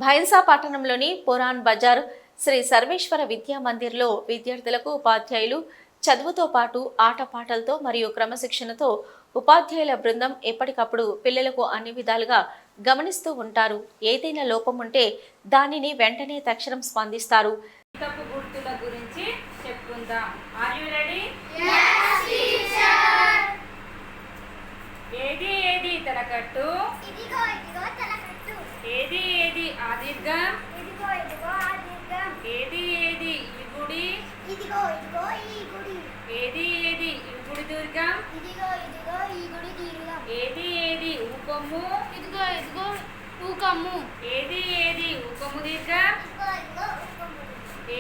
భైన్సా పట్టణంలోని పురాన్ బజార్ శ్రీ సర్వేశ్వర విద్యా మందిర్లో విద్యార్థులకు ఉపాధ్యాయులు చదువుతో పాటు ఆటపాటలతో మరియు క్రమశిక్షణతో ఉపాధ్యాయుల బృందం ఎప్పటికప్పుడు పిల్లలకు అన్ని విధాలుగా గమనిస్తూ ఉంటారు. ఏదైనా లోపం ఉంటే దానిని వెంటనే తక్షణం స్పందిస్తారు. తప్పు గుర్తుల గురించి చెప్పుకుందాం. Are you ready? yes teacher. ఏది ఏది తలకట్టు, ఇదిగో ఇదిగో తలకట్టు, ఏది ఏది ఆదీర్ఘం, ఇదిగో ఇదిగో ఆదీర్ఘం, ఏది ఏది ఈ గుడి, ఇదిగో ఇదిగో ఈ గుడి, ఏది ఏది ఈ గుడి దీర్ఘం, ఇదిగో ఇదిగో ఈ గుడి దీర్ఘం, ఏది ఏది ఊకమ్ము, ఇదిగో ఇదిగో ఊకమ్ము, ఏది ఏది ఊకమ్ము దీర్ఘం, ఇదిగో ఇదిగో ఊకమ్ము,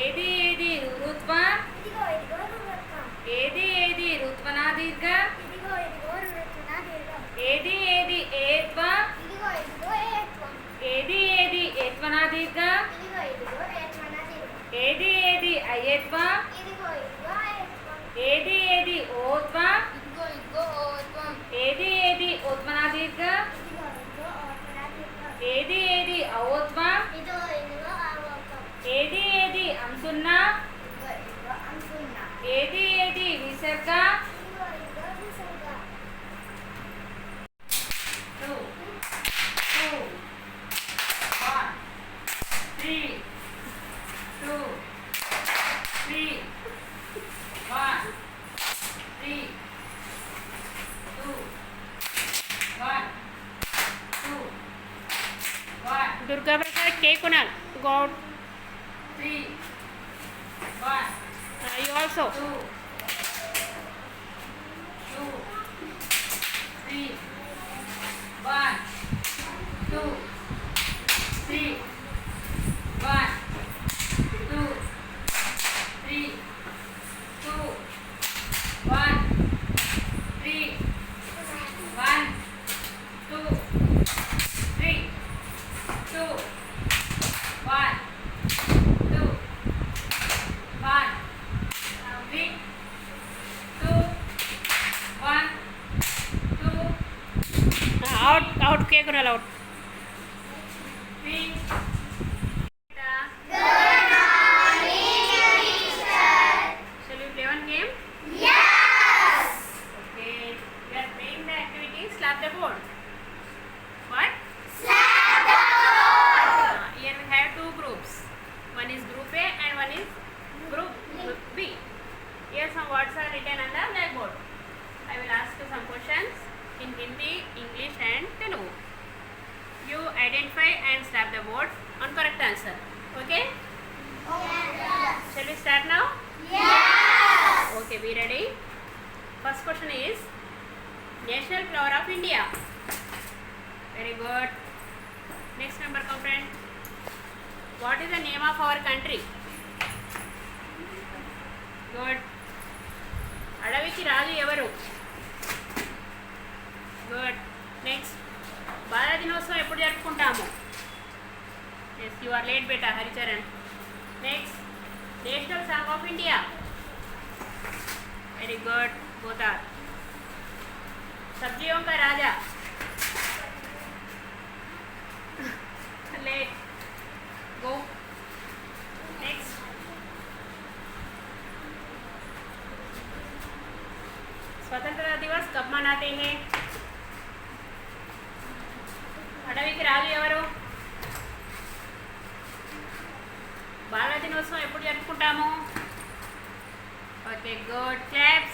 ఏది ఏది రుత్వం, ఇదిగో ఇదిగో రుత్వం, ఏది ఏది రుత్వనా దీర్ఘం, ఇదిగో ఇదిగో రుత్వనా దీర్ఘం, ఏది ఏది ఏత్వం, ఇదిగో ఇదిగో ఏత్వం, ఏది ఏది ఏత్వనా దీర్ఘం, ఇదిగో ఇదిగో ఏత్వనా దీర్ఘం, ఏది ఏది అయ్యత్వం, ఇదిగో ఇదిగో ఏత్వం, ఏది ఏది ఓత్వం, ఇదిగో ఇదిగో ఓత్వం, ఏది ఏది ఓత్వనా దీర్ఘం, ఇదిగో ఇదిగో ఓత్వనా దీర్ఘం, ఏది ఏది అవోత్వం, ఇదిగో ఇదిగో అవోత్వం, ఏది ఏది అంసున్నా, ఇదిగో ఇదిగో అంసున్నా, ఏది ఏది విసర్గ. ఇదిగో ఇదిగో విసర్గ. 2 2 1 3 2 3 1 3 2 1 2 1 Durga Prasad, K. Kunal, go out. 3 1 You also. 2 2 3 1 2 3 1 2 3 2 1 3 1 2 3 2 1 2 1 3 2 1 2 Out, K. Kunal, out. 3 Shall we play one game? Yes! Okay. We are playing the activity slap the board. What? Slap the board! Here we have two groups. One is group A and one is group B. Here some words are written on the blackboard. I will ask you some questions in Hindi, English and Telugu. You identify and slap the board on correct answer. Okay? Yes! Shall we start now? Yes! Okay, be ready. First question is National flower of India. Very good. Next number, come friend. What is the name of our country? Good. అడవికి రాజు ఎవరు? Good. Next, బాల దినోత్సవం ఎప్పుడు జరుపుకుంటాము? Yes, you are late బేటా Haricharan. Next, national song of India. Very good, both are. सब्जियों का राजा. Let go. Next, स्वतंत्रता दिवस कब मनाते हैं? అడవికి రాజు ఎవరు? బాల దినోత్సవం ఎప్పుడు జరుపుకుంటాము? Okay, good. క్లాప్స్.